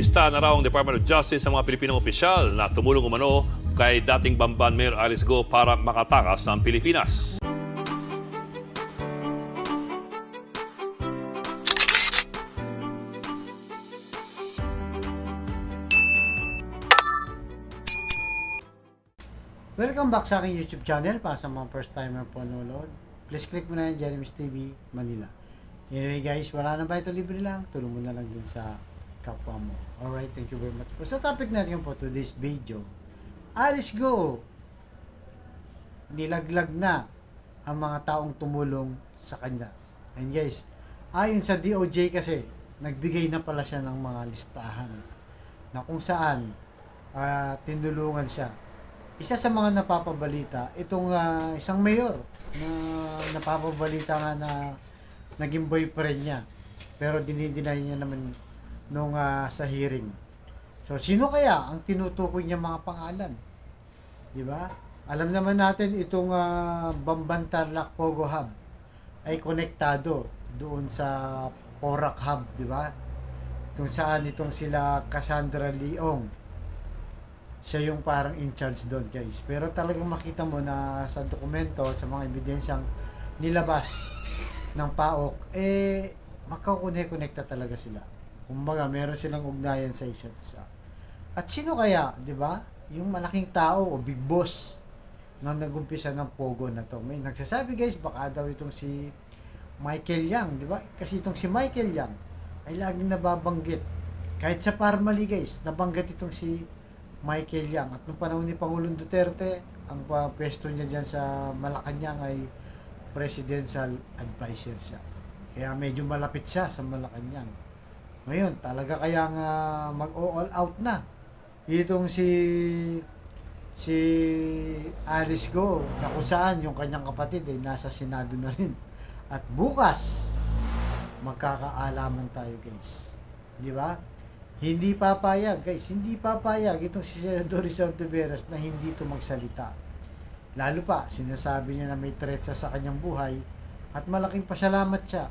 Nailista na raw ang Department of Justice sa mga Pilipinong opisyal na tumulong umano kay dating Bamban Mayor Alice Go para makatakas ng Pilipinas. Welcome back sa aking YouTube channel. Para sa mga first timer po nanonood, please click mo na yan, Jeremy's TV Manila. Anyway guys, wala na ba ito, libre lang? Tulong mo na lang din sa kapwa mo. Alright, thank you very much po. Sa topic natin po today's video, Alice Go! Nilaglag na ang mga taong tumulong sa kanya. And guys, ayon sa DOJ kasi, nagbigay na pala siya ng mga listahan na kung saan tinulungan siya. Isa sa mga napapabalita, itong isang mayor na napapabalita nga na naging boyfriend niya. Pero dinideny niya naman nung sa hearing. So, sino kaya ang tinutukoy niya mga pangalan? Di ba? Alam naman natin itong Bamban Tarlac Pogo Hub ay konektado doon sa Porac Hub, di ba? Kung saan itong sila Cassandra Leong, siya yung parang in charge doon, guys. Pero talagang makita mo na sa dokumento, sa mga ebidensyang nilabas ng PAOK, magkakonekta talaga sila. Kumbaga, meron silang ugnayan sa isa't isa. At sino kaya, di ba? Yung malaking tao o big boss na nagumpisa ng Pogo na to. May nagsasabi, guys, baka daw itong si Michael Yang, di ba? Kasi itong si Michael Yang ay laging nababanggit. Kahit sa Parmali, guys, nabanggit itong si Michael Yang. At nung panahon ni Pangulong Duterte, ang pwesto niya dyan sa Malacanang ay presidential advisor siya. Kaya medyo malapit siya sa Malacanang. Ngayon, talaga kaya nga mag-all out na. Itong si Alice Go, na kung saan yung kanyang kapatid ay nasa Senado na rin. At bukas, magkakaalaman tayo, guys. Di ba? Hindi papayag, guys. Hindi papayag itong si Senador Rizal Tuberas na hindi ito magsalita. Lalo pa, sinasabi niya na may threat sa kanyang buhay at malaking pasalamat siya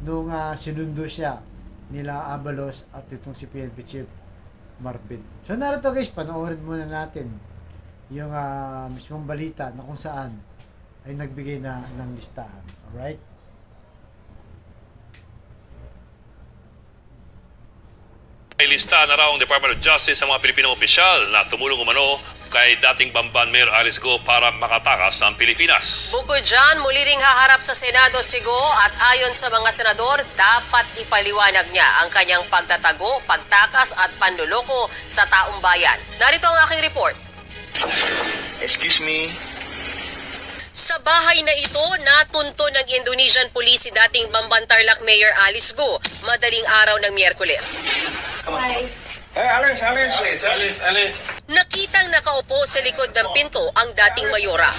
nung sinundo siya nila Abalos at itong si PNP Chief Marvin. So narito guys, panoorin muna natin yung mismong balita na kung saan ay nagbigay na ng listahan. Alright? Nailista na raw ang Department of Justice sa mga Pilipinong opisyal na tumulong umano kay dating Bamban Mayor Alice Go para makatakas ng Pilipinas. Bukod dyan, muli ring haharap sa Senado si Go at ayon sa mga senador, dapat ipaliwanag niya ang kanyang pagtatago, pagtakas at panluloko sa taong bayan. Narito ang aking report. Excuse me. Sa bahay na ito, natunto ng Indonesian police si dating Bamban Tarlac Mayor Alice Go madaling araw ng Miyerkules. Hey, Alice. Nakitang nakaupo sa likod ng pinto ang dating mayora.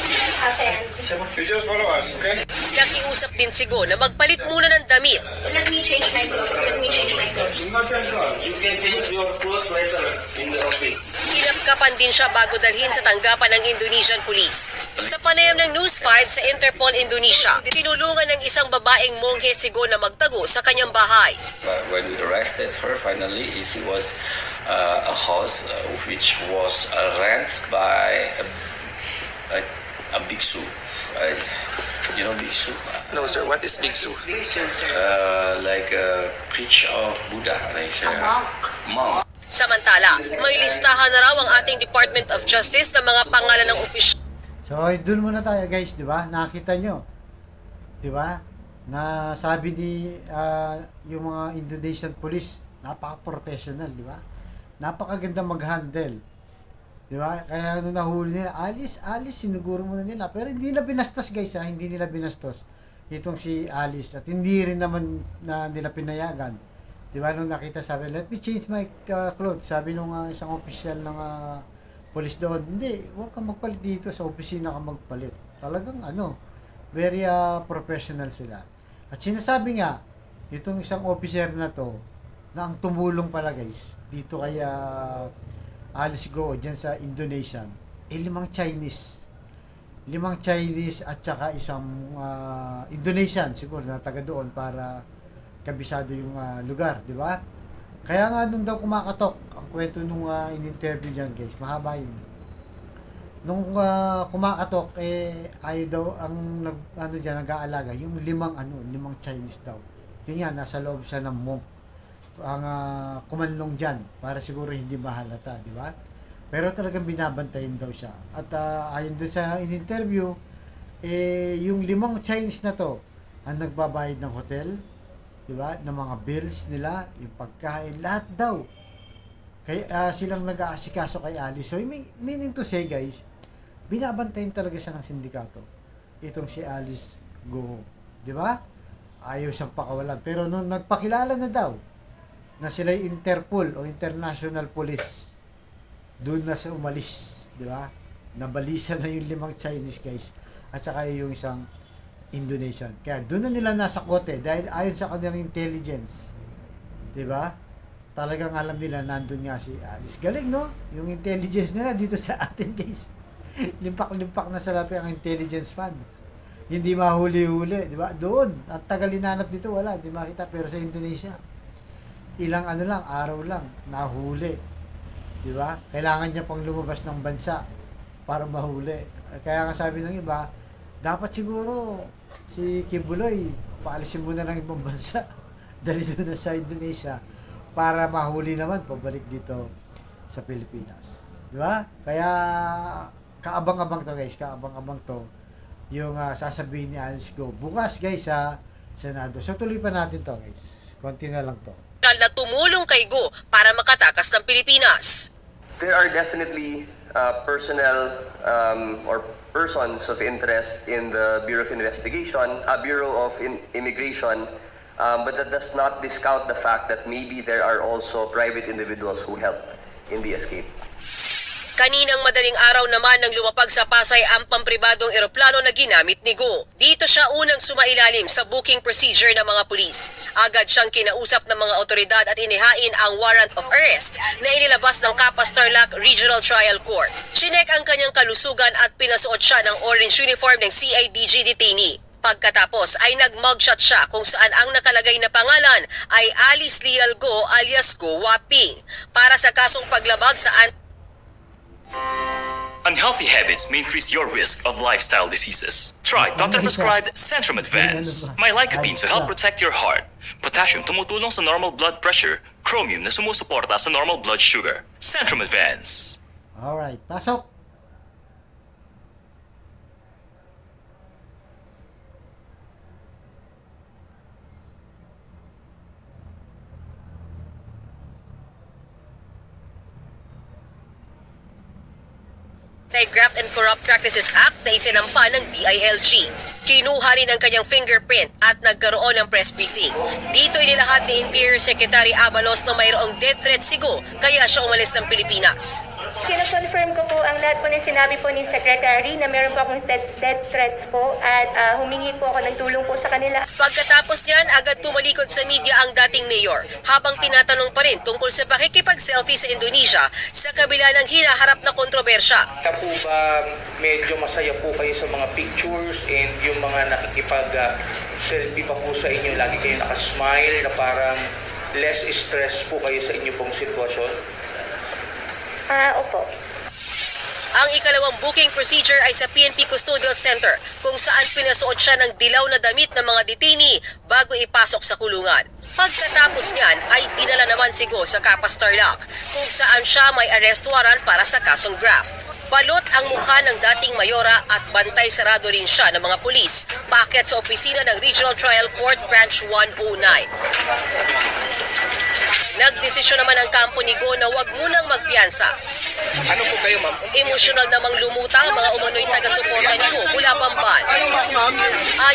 You just follow us, okay? Nakiusap din si Go na magpalit muna ng damit. Let me change my clothes. You can change your clothes later in the office. Kinapkapan din siya bago dalhin sa tanggapan ng Indonesian police. Sa panayam ng News 5 sa Interpol Indonesia, tinulungan ng isang babaeng monghe si Go na magtago sa kanyang bahay. When we arrested her, finally, it was a house which was rent by a biksu. You know biksu? No, sir. What is Big Su? Like a preach of Buddha. Like a monk. Samantala, may listahan na raw ang ating Department of Justice ng mga pangalan ng opisyal. So, doon muna tayo guys, di ba? Nakita nyo. Di ba? Na sabi ni yung mga Indonesian police, napaka-professional, di ba? Napakaganda mag-handle. Di ba? Kaya nung nahuli nila, Alice, sinuguro muna nila. Pero hindi nila binastos guys, ha? Hindi nila binastos itong si Alice. At hindi rin naman na nila pinayagan. Di ba? Nung nakita, sabi, let me change my clothes. Sabi nung isang official ng police doon, hindi, huwag kang magpalit dito, sa opisina ka magpalit. Talagang very professional sila. At sinasabi nga, itong isang officer na to, na ang tumulong pala guys, dito kay Alice Go, dyan sa Indonesia, 5 Chinese. 5 Chinese at saka isang Indonesian siguro na taga doon para kabisado yung lugar, di ba? Kaya nga nung daw kumakatok, ang kwento nung in-interview dyan guys, mahaba yun. Nung kumakatok, ayaw daw, nag-aalaga, yung limang Chinese daw. Yun nga, nasa loob siya ng monk. Ang kumanlong dyan, para siguro hindi mahalata, di ba? Pero talagang binabantayin daw siya. At ayon doon sa in-interview, yung limang Chinese na to, ang nagbabayad ng hotel, di ba? Ng mga bills nila, yung pagkain, lahat daw. Kaya silang nag-aasikaso kay Alice. So, meaning to say guys, binabantayin talaga siya ng sindikato. Itong si Alice Go. Di ba? Ayaw siyang pakawalan. Pero nung nagpakilala na daw, na sila Interpol o International Police, doon na siya umalis. Di ba? Nabalisa na yung limang Chinese guys. At saka yung isang Indonesian. Kaya doon na nila nasa kote dahil ayon sa kanilang intelligence. 'Di ba? Talagang alam nila nandun nga si Alice. Galing, no? Yung intelligence nila dito sa atin, guys. Limpak-limpak na salapi ang intelligence fund. Hindi mahuli-huli, 'di ba? Doon, at tagal hinanap dito wala, hindi makita, pero sa Indonesia ilang araw lang nahuli. 'Di ba? Kailangan niya pang lumabas ng bansa para mahuli. Kaya nga sabi ng iba, dapat siguro si Kibuloy, paalisin muna ng ibang bansa. Dali doon na sa Indonesia para mahuli naman pabalik dito sa Pilipinas. Di ba? Kaya kaabang-abang to guys, kaabang-abang to yung sasabihin ni Alice Go. Bukas guys sa Senado. So tuloy pa natin to guys. Konti na lang to. Na tumulong kay Go para makatakas ng Pilipinas. There are definitely personnel or persons of interest in the Bureau of Investigation, Bureau of Immigration, but that does not discount the fact that maybe there are also private individuals who helped in the escape. Kaninang madaling araw naman nang lumapag sa Pasay ang pampribadong eroplano na ginamit ni Go. Dito siya unang sumailalim sa booking procedure ng mga pulis. Agad siyang kinausap ng mga otoridad at inihain ang warrant of arrest na inilabas ng Capas Tarlac Regional Trial Court. Chinek ang kanyang kalusugan at pinasuot siya ng orange uniform ng CIDG detainee. Pagkatapos ay nag-mugshot siya kung saan ang nakalagay na pangalan ay Alice Leal Go alias Go Waping para sa kasong paglabag sa Unhealthy habits may increase your risk of lifestyle diseases. Try doctor-prescribed Centrum Advance. May lycopene to help protect your heart. Potassium tumutulong sa normal blood pressure. Chromium na sumusuporta sa normal blood sugar. Centrum Advance. Alright, pasok! Graft and Corrupt Practices Act na isinampa ng DILG. Kinuha rin ang kanyang fingerprint at nagkaroon ng press briefing. Dito inilahat ni Interior Secretary Abalos na mayroong death threat si Go kaya siya umalis ng Pilipinas. Kino-confirm ko po ang lahat po ng sinabi po ni Secretary na meron po akong death threats po at humingi po ako ng tulong po sa kanila. Pagkatapos niyan, agad tumalikod sa media ang dating mayor habang tinatanong pa rin tungkol sa pakikipag-selfie sa Indonesia sa kabila ng hinaharap na kontrobersya. Po ba medyo masaya po kayo sa mga pictures and yung mga nakikipag-selfie pa po sa inyo, lagi kayo nakasmile na parang less stress po kayo sa inyo pong sitwasyon? Opo. Ang ikalawang booking procedure ay sa PNP Custodial Center kung saan pinasuot siya ng dilaw na damit ng mga detainee bago ipasok sa kulungan. Pagkatapos niyan ay dinala naman si Go sa Capas Tarlac kung saan siya may arrest warrant para sa kasong graft. Balot ang mukha ng dating mayora at bantay sarado rin siya ng mga pulis paakyat sa opisina ng Regional Trial Court Branch 109. Nagdesisyon naman ang kampo ni Go na huwag munang magpiyansa. Ano po kayo, ma'am? Emosyonal namang lumutang ang mga umano'y taga-suporta ni Go mula Bamban.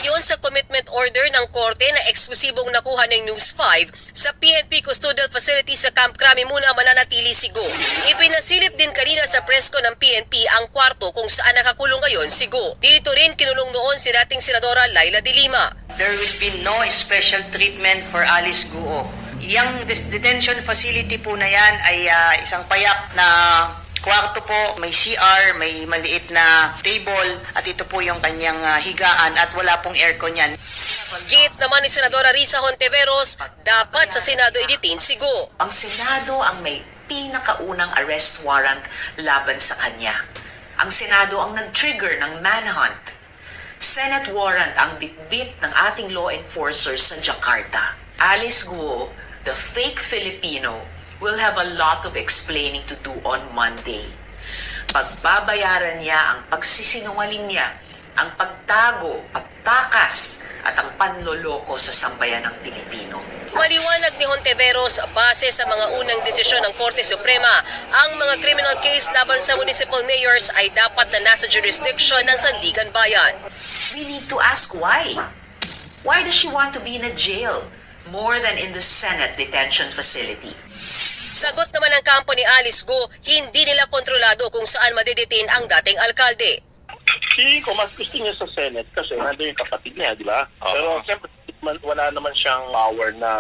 Ayon sa commitment order ng korte na eksklusibong nakuha ng News 5, sa PNP Custodial Facility sa Camp Crame muna mananatili si Go. Ipinasilip din kanina sa presko ng PNP ang kwarto kung saan nakakulong ngayon si Go. Dito rin kinulong noon si dating Senadora Laila de Lima. There will be no special treatment for Alice Guo. Yung detention facility po na yan ay isang payak na Kwarto po, may CR, may maliit na table, at ito po yung kanyang higaan at wala pong aircon yan. Git naman ni Senadora Risa Hontiveros, dapat sa Senado i-detain si Go. Ang Senado ang may pinakaunang arrest warrant laban sa kanya. Ang Senado ang nag-trigger ng manhunt. Senate warrant ang bitbit ng ating law enforcers sa Jakarta. Alice Guo, the fake Filipino, will have a lot of explaining to do on Monday. Pagbabayaran niya ang pagsisinungaling niya, ang pagtago, pagtakas, at ang panloloko sa sambayan ng Pilipino. Maliwanag ni Hontiveros, base sa mga unang desisyon ng Korte Suprema, ang mga criminal case laban sa municipal mayors ay dapat na nasa jurisdiction ng Sandigan Bayan. We need to ask why. Why does she want to be in a jail more than in the Senate detention facility? Sagot naman ng kampo ni Alice Go, hindi nila kontrolado kung saan madidetain ang dating alkalde. Feeling ko mas gusto niya sa Senate kasi nandun yung kapatid niya, di ba? Pero siyempre, wala naman siyang power na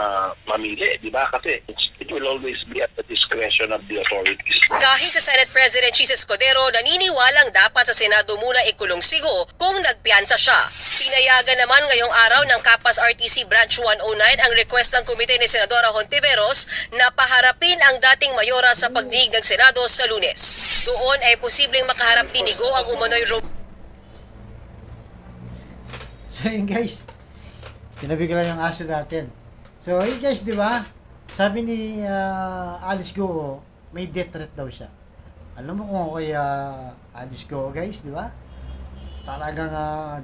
mamili, di ba? Kasi it will always be at the discretion of the authorities. Kahit sa Senate President Chis Escudero, naniniwalang dapat sa Senado muna ikulong si Go kung nagpiyansa siya. Pinayagan naman ngayong araw ng Kapas RTC Branch 109 ang request ng komite ni Senadora Hontiveros na paharapin ang dating mayora sa pagdinig ng Senado sa Lunes. Doon ay posibleng makaharap din ni Go ang umano'y So yun guys, tinabi ko lang yung aso natin. So yun guys, di ba? Sabi ni Alice Go, may death threat daw siya. Alam mo kung kay Alice Go guys, di ba? Talagang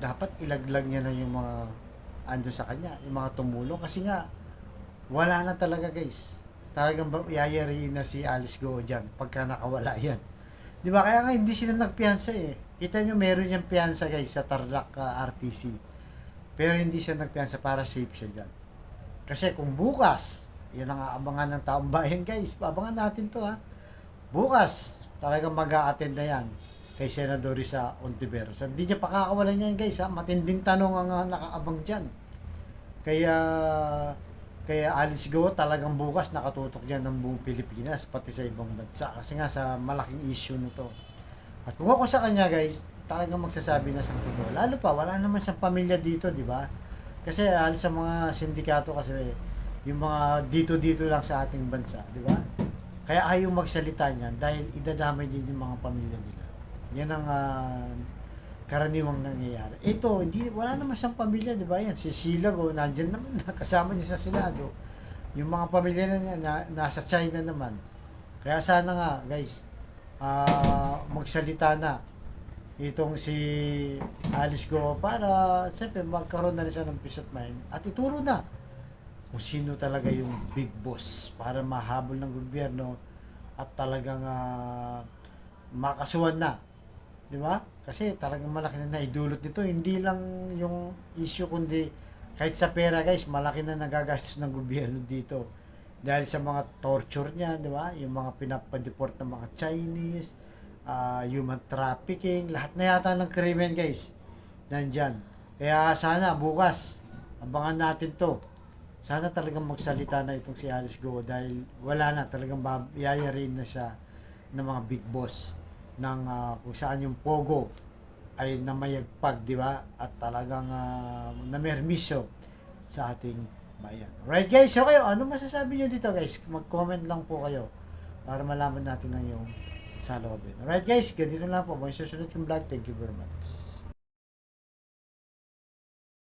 dapat ilaglag niya na yung mga ando sa kanya, yung mga tumulong. Kasi nga, wala na talaga guys. Talagang yayari na si Alice Go dyan pagka nakawala yan. Di ba? Kaya nga hindi sila nagpiyansa eh. Kita nyo meron yung piyansa guys sa Tarlac RTC. Pero hindi siya nagpiyansa para safe siya dyan. Kasi kung bukas, yan ang aabangan ng taong bayan guys. Paabangan natin to ha. Bukas, talagang mag-a-attend na yan kay Senador Risa Hontiveros. Hindi niya pakakawalan yan guys ha. Matinding tanong ang nakaabang dyan. Kaya Alice Go talagang bukas nakatutok dyan ng buong Pilipinas pati sa ibang bansa. Kasi nga sa malaking issue na to. At kung ako sa kanya guys, talagang magsasabi na sa totoo. Lalo pa, wala naman siyang pamilya dito, di ba? Kasi halos sa mga sindikato kasi yung mga dito lang sa ating bansa, di ba? Kaya ayaw magsalita niyan dahil idadamay din yung mga pamilya nila. Yan ang karaniwang nangyayari. Ito, wala naman siyang pamilya, di ba? Yan, si Sheila Go, nandyan naman, kasama niya sa Senado. Yung mga pamilya na niya, nasa China naman. Kaya sana nga, guys, magsalita na itong si Alice Go para siyempre magkaroon na rin siya ng peace of mind at ituro na kung sino talaga yung big boss para mahabol ng gobyerno at talagang makasuhan na, di ba? Kasi talagang malaki na naidulot nito, hindi lang yung issue kundi kahit sa pera guys, malaki na nagagastos ng gobyerno dito dahil sa mga torture niya, di ba? Yung mga pinapadeport ng mga Chinese, human trafficking, lahat na yata ng krimen guys nandyan. Kaya sana bukas abangan natin to. Sana talagang magsalita na itong si Alice Go dahil wala na, talagang yayarin na siya ng mga big boss ng kung saan yung pogo ay namayagpag, di ba? At talagang namermisyo sa ating bayan. Alright guys, so kayo, ano masasabi nyo dito guys? Mag-comment lang po kayo para malaman natin ang yung sa lobby. Alright guys, ganito lang po. May susunod yung vlog. Thank you very much.